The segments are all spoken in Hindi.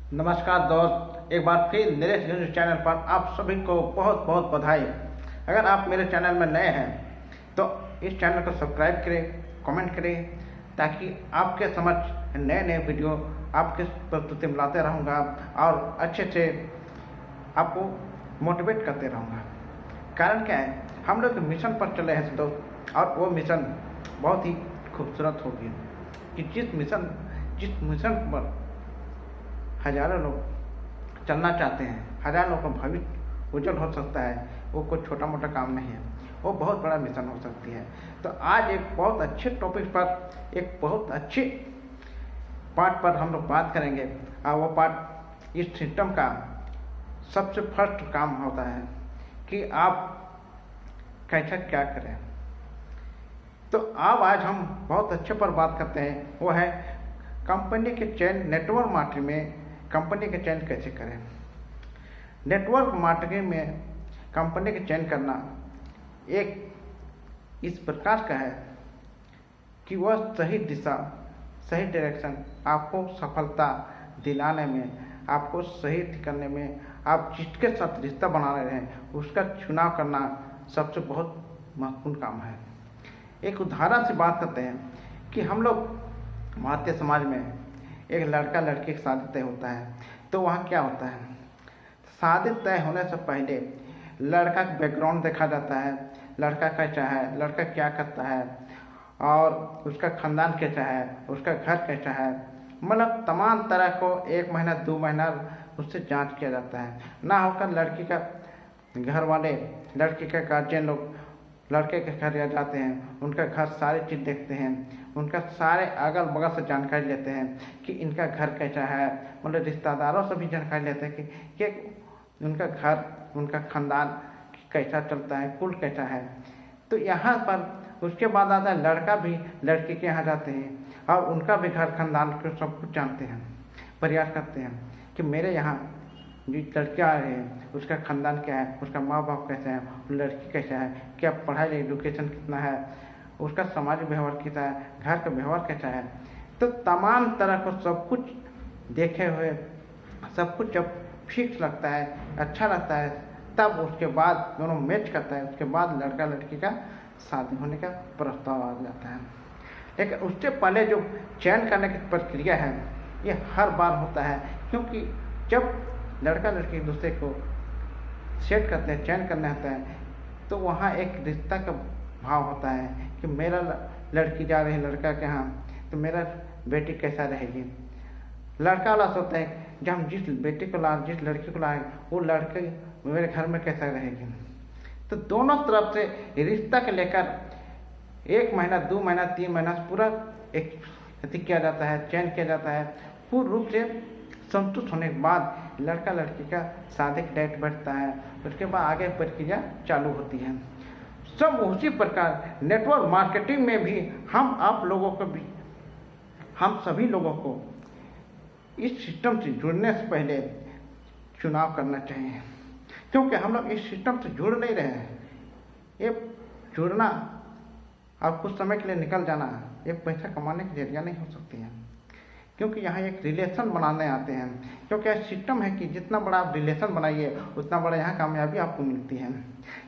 नमस्कार दोस्त, एक बार फिर नरेश न्यूज चैनल पर आप सभी को बहुत बहुत बधाई। अगर आप मेरे चैनल में नए हैं तो इस चैनल को सब्सक्राइब करें, कमेंट करें, ताकि आपके समझ नए नए वीडियो आपके प्रस्तुति में लाते रहूँगा और अच्छे से आपको मोटिवेट करते रहूँगा। कारण क्या है, हम लोग मिशन पर चले हैं दोस्त, और वो मिशन बहुत ही खूबसूरत होगी कि जिस मिशन पर हजारों लोग चलना चाहते हैं, हजारों लोगों का भविष्य उज्जवल हो सकता है। वो कोई छोटा मोटा काम नहीं है, वो बहुत बड़ा मिशन हो सकती है। तो आज एक बहुत अच्छे टॉपिक पर, एक बहुत अच्छे पार्ट पर हम लोग बात करेंगे। और वो पार्ट इस सिस्टम का सबसे फर्स्ट काम होता है कि आप कैसा क्या करें। तो अब आज हम बहुत अच्छे पर बात करते हैं, वो है कंपनी के चयन, नेटवर्क मार्केटिंग में कंपनी का चयन कैसे करें। नेटवर्क मार्केटिंग में कंपनी का चयन करना एक इस प्रकार का है कि वह सही दिशा, सही डायरेक्शन आपको सफलता दिलाने में, आपको सही करने में, आप जिसके साथ रिश्ता बना रहे हैं उसका चुनाव करना सबसे बहुत महत्वपूर्ण काम है। एक उदाहरण से बात करते हैं कि हम लोग भारतीय समाज में एक लड़का लड़की की शादी तय होता है, तो वहाँ क्या होता है, शादी तय होने से पहले लड़का का बैकग्राउंड देखा जाता है, लड़का कैसा है, लड़का क्या करता है और उसका खानदान कैसा है, उसका घर कैसा है। मतलब तमाम तरह को 1 महीना 2 महीना उससे जांच किया जाता है। ना होकर लड़की का घर वाले, लड़की के गार्जियन लोग लड़के के घर जाते हैं, उनका घर सारी चीज़ देखते हैं, उनका सारे अगल बगल से जानकारी लेते हैं कि इनका घर कैसा है। मतलब रिश्तेदारों से भी जानकारी लेते हैं कि उनका घर, उनका खानदान कैसा चलता है, कुल कैसा है। तो यहाँ पर उसके बाद आता है लड़का भी लड़की के यहाँ जाते हैं और उनका भी घर खानदान को सब कुछ जानते हैं, प्रयास करते हैं कि मेरे यहाँ जो लड़के आ रहे हैं उसका खानदान क्या है, उसका माँ बाप कैसे हैं, लड़की कैसा है, क्या पढ़ाई एजुकेशन कितना है, उसका सामाजिक व्यवहार कैसा है, घर का व्यवहार कैसा है। तो तमाम तरह को सब कुछ देखे हुए, सब कुछ जब फिक्स लगता है, अच्छा लगता है, तब उसके बाद दोनों मैच करता है, उसके बाद लड़का लड़की का शादी होने का प्रस्ताव आ जाता है। लेकिन उससे पहले जो चयन करने की प्रक्रिया है ये हर बार होता है, क्योंकि जब लड़का लड़की एक दूसरे को सेट करते हैं, चयन करना होता है, तो वहाँ एक रिश्ता का भाव होता है कि मेरा लड़की जा रही है लड़का के यहाँ, तो मेरा बेटी कैसा रहेगी। लड़का वाला सोचता है जब हम जिस बेटी को ला, जिस लड़की को लाए, वो लड़के मेरे घर में कैसा रहेगी। तो दोनों तरफ से रिश्ता के लेकर 1 महीना 2 महीना 3 महीना पूरा एक किया जाता है, चयन किया जाता है। पूर्ण रूप से संतुष्ट होने के बाद लड़का लड़की का शादी का डेट बैठता है, उसके बाद आगे प्रक्रिया चालू होती है। सब उसी प्रकार नेटवर्क मार्केटिंग में भी हम आप लोगों को भी, हम सभी लोगों को इस सिस्टम से जुड़ने से पहले चुनाव करना चाहिए, क्योंकि हम लोग इस सिस्टम से जुड़ नहीं रहे हैं। ये जुड़ना और कुछ समय के लिए निकल जाना एक पैसा कमाने का जरिया नहीं हो सकती है, क्योंकि यहाँ एक रिलेशन बनाने आते हैं। क्योंकि यह सिस्टम है कि जितना बड़ा आप रिलेशन बनाइए उतना बड़ा यहाँ कामयाबी आपको मिलती है।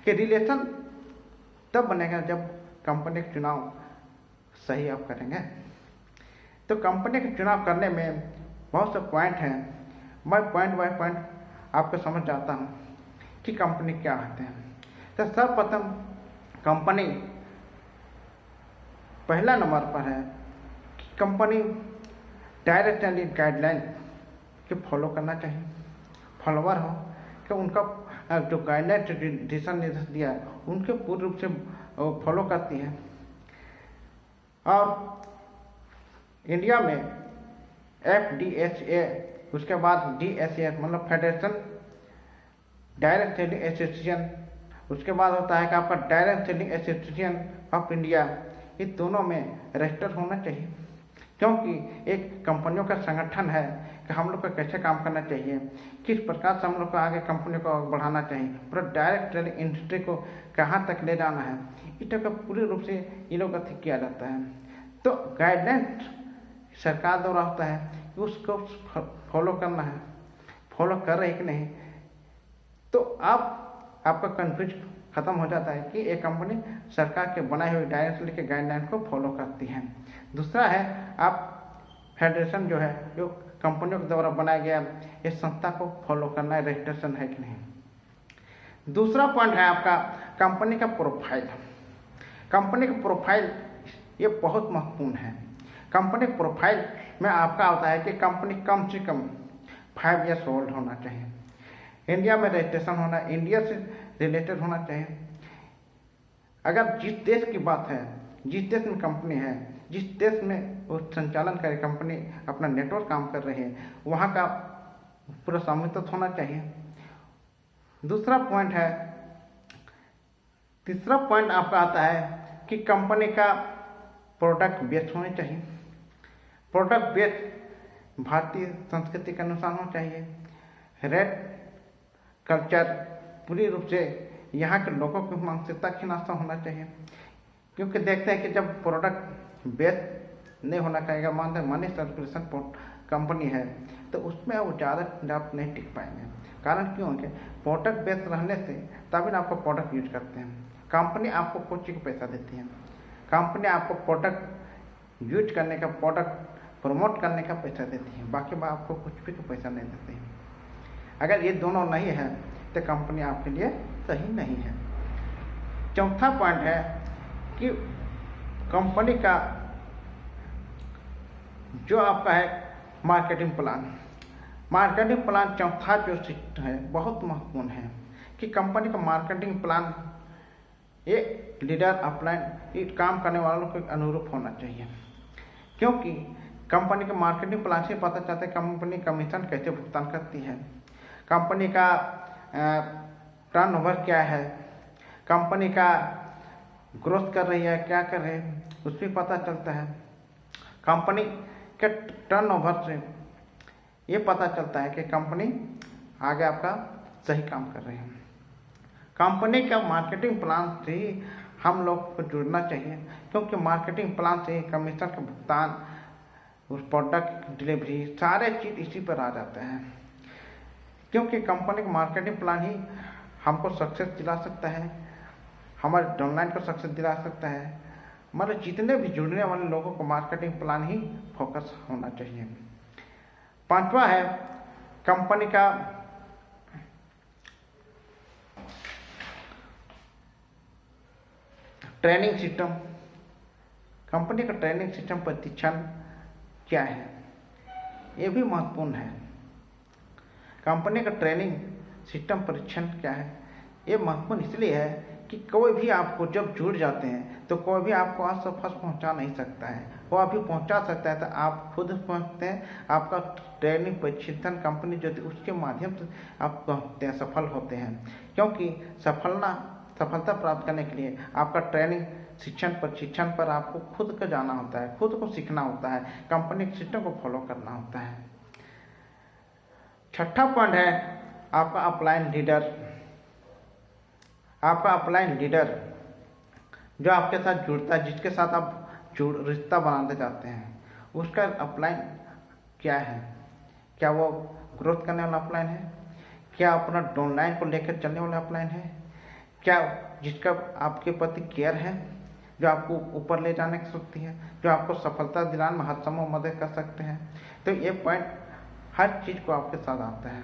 कि रिलेशन तब बनेगा जब कंपनी का चुनाव सही आप करेंगे। तो कंपनी का चुनाव करने में बहुत से पॉइंट हैं, मैं पॉइंट बाय पॉइंट आपको समझ जाता हूँ कि कंपनी क्या होते हैं। तो सर्वप्रथम कंपनी पहला नंबर पर है कि कंपनी डायरेक्ट एंड गाइडलाइन के फॉलो करना चाहिए। फॉलोवर हो कि उनका जो गाइडलाइन दिशा निर्देश दिया है उनके पूर्ण रूप से फॉलो करती है। और इंडिया में FDSA, उसके बाद DSA मतलब फेडरेशन डायरेक्ट सेलिंग एसोसिएशन, उसके बाद होता है कि आपका direct selling association of India. ये दोनों में रजिस्टर होना चाहिए, क्योंकि एक कंपनियों का संगठन है कि हम लोग को कैसे काम करना चाहिए, किस प्रकार से हम लोग को आगे कंपनी को बढ़ाना चाहिए, पूरा डायरेक्ट सेलिंग इंडस्ट्री को कहाँ तक ले जाना है, इस तरह का पूरे रूप से ये लोग किया जाता है। तो गाइडलाइन सरकार द्वारा होता है कि उसको फॉलो करना है, फॉलो कर रहे कि नहीं, तो आपका कन्फ्यूज खत्म हो जाता है कि एक कंपनी सरकार के बनाए हुए डायरेक्टली के गाइडलाइन को फॉलो करती है। दूसरा है आप फेडरेशन जो है, जो कंपनियों के द्वारा बनाया गया इस संस्था को फॉलो करना है, रजिस्ट्रेशन है कि नहीं। दूसरा पॉइंट है आपका कंपनी का प्रोफाइल। कंपनी का प्रोफाइल ये बहुत महत्वपूर्ण है। कंपनी प्रोफाइल में आपका होता है कि कंपनी कम से कम 5 ईयर्स ओल्ड होना चाहिए, इंडिया में रजिस्ट्रेशन होना, इंडिया से रिलेटेड होना चाहिए। अगर जिस देश की बात है, जिस देश में कंपनी है, जिस देश में वो संचालन करे कंपनी अपना नेटवर्क काम कर रही है, वहाँ का पूरा स्वामित्व होना चाहिए। दूसरा पॉइंट है, तीसरा पॉइंट आपका आता है कि कंपनी का प्रोडक्ट बेस्ड होने चाहिए। प्रोडक्ट बेस्ड भारतीय संस्कृति के अनुसार होना चाहिए। रेट कल्चर पूरी रूप से यहाँ के लोगों की मानसिकता के नाश्ता होना चाहिए, क्योंकि देखते हैं कि जब प्रोडक्ट बेस्ड नहीं होना चाहिए, मानते हैं मनी सर्कुलेशन कंपनी है, तो उसमें वो ज़्यादा आप नहीं टिक पाएंगे। कारण क्यों है? प्रोडक्ट बेस्ड रहने से तभी आपको प्रोडक्ट यूज करते हैं। कंपनी आपको कुछ चीज़ को पैसा देती है, कंपनी आपको प्रोडक्ट यूज करने का, प्रोडक्ट प्रमोट करने का पैसा देती है, बाकी बात आपको कुछ भी पैसा नहीं देती है। अगर ये दोनों नहीं है तो कंपनी आपके लिए सही नहीं है। चौथा पॉइंट है कि कंपनी का जो आपका है मार्केटिंग प्लान। मार्केटिंग प्लान चौथा जो सिस्टम है बहुत महत्वपूर्ण है कि कंपनी का मार्केटिंग प्लान ये लीडर अपलाइन काम करने वालों के अनुरूप होना चाहिए, क्योंकि कंपनी के मार्केटिंग प्लान से पता चलता है कंपनी कमीशन कैसे भुगतान करती है, कंपनी का टर्नओवर क्या है, कंपनी का ग्रोथ कर रही है क्या कर रही है, उसमें पता चलता है। कंपनी के टर्नओवर से ये पता चलता है कि कंपनी आगे आपका सही काम कर रही है। कंपनी का मार्केटिंग प्लान से ही हम लोग को जुड़ना चाहिए, क्योंकि मार्केटिंग प्लान से ही कमीशन का भुगतान, उस प्रोडक्ट डिलीवरी, सारे चीज़ इसी पर आ जाते हैं। क्योंकि कंपनी का मार्केटिंग प्लान ही हमको सक्सेस दिला सकता है, हमारे डाउनलाइन को सक्सेस दिला सकता है। मतलब जितने भी जुड़ने वाले लोगों को मार्केटिंग प्लान ही फोकस होना चाहिए। पांचवा है कंपनी का ट्रेनिंग सिस्टम। कंपनी का ट्रेनिंग सिस्टम प्रशिक्षण क्या है, ये भी महत्वपूर्ण है। कंपनी का ट्रेनिंग सिस्टम परीक्षण क्या है, ये महत्वपूर्ण इसलिए है कि कोई भी आपको जब जुड़ जाते हैं तो कोई भी आपको असफल पहुंचा नहीं सकता है, वो अभी पहुंचा सकता है तो आप खुद पहुंचते हैं। आपका ट्रेनिंग प्रशिक्षण कंपनी जो थी उसके माध्यम से आप पहुंचते हैं, सफल होते हैं। क्योंकि सफलता प्राप्त करने के लिए आपका ट्रेनिंग प्रशिक्षण पर आपको खुद को जाना होता है, खुद को सीखना होता है, कंपनी के सिस्टम को फॉलो करना होता है। छठा पॉइंट है आपका अपलाइन लीडर। आपका अपलाइन लीडर जो आपके साथ जुड़ता है, जिसके साथ आप रिश्ता बनाते जाते हैं, उसका अपलाइन क्या है? क्या वो ग्रोथ करने वाला अपलाइन है? क्या अपना डाउनलाइन को लेकर चलने वाला अपलाइन है? क्या जिसका आपके प्रति केयर है, जो आपको ऊपर ले जाने की सकती है, जो आपको सफलता दिलाने में हर समय मदद कर सकते हैं? तो ये पॉइंट हर चीज़ को आपके साथ आता है।